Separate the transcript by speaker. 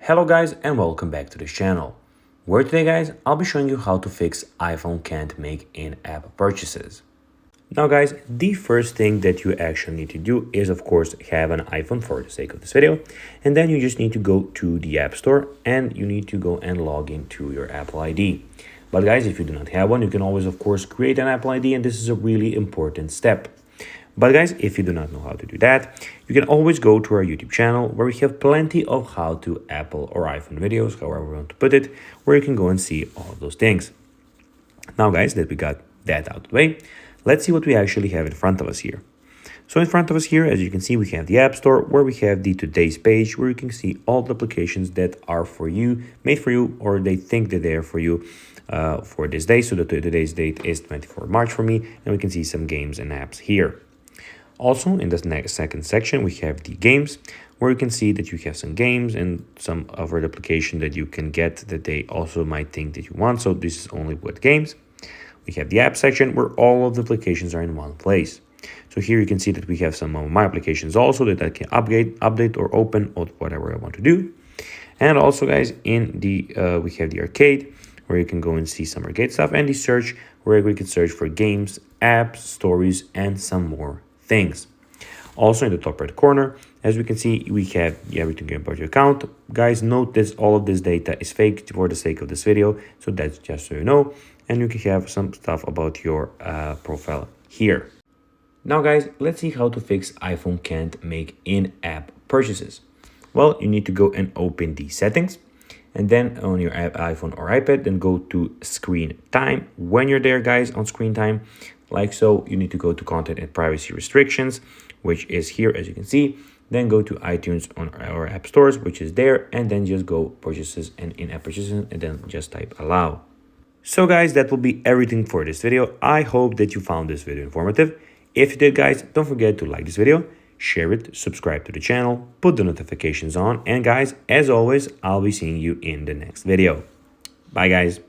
Speaker 1: Hello guys and welcome back to this channel, where today guys I'll be showing you how to fix iPhone can't make in-app purchases. Now guys, the first thing that you actually need to do is of course have an iPhone for the sake of this video, and then you just need to go to the App Store and you need to go and log into your Apple ID. But guys, if you do not have one, you can always of course create an Apple ID, and this is a really important step. But guys, if you do not know how to do that, you can always go to our YouTube channel where we have plenty of how to Apple or iPhone videos, however we want to put it, where you can go and see all of those things. Now guys, that we got that out of the way, let's see what we actually have in front of us here. So in front of us here, as you can see, we have the App Store where we have the Today's page where you can see all the applications that are for you, made for you, or they think that they are for you for this day. So today's date is 24 March for me, and we can see some games and apps here. Also, in the second section, we have the games, where you can see that you have some games and some other application that you can get that they also might think that you want. So this is only with games. We have the app section where all of the applications are in one place. So here you can see that we have some of my applications also that I can update or open or whatever I want to do. And also guys, in the we have the arcade where you can go and see some arcade stuff, and the search where we can search for games, apps, stories, and some more things. Also in the top right corner, as we can see, we have everything about your account. Guys, note this, all of this data is fake for the sake of this video, so that's just so you know. And you can have some stuff about your profile here. Now guys, let's see how to fix iPhone can't make in-app purchases. Well, you need to go and open the settings, and then on your iPhone or iPad, then go to screen time. When you're there guys, on screen time, like so, you need to go to content and privacy restrictions, which is here as you can see. Then go to iTunes on our app stores, which is there, and then just go purchases and in-app purchases, and then just type allow. So guys, that will be everything for this video. I hope that you found this video informative. If you did guys, don't forget to like this video, share it, subscribe to the channel, put the notifications on, and guys, as always, I'll be seeing you in the next video. Bye guys.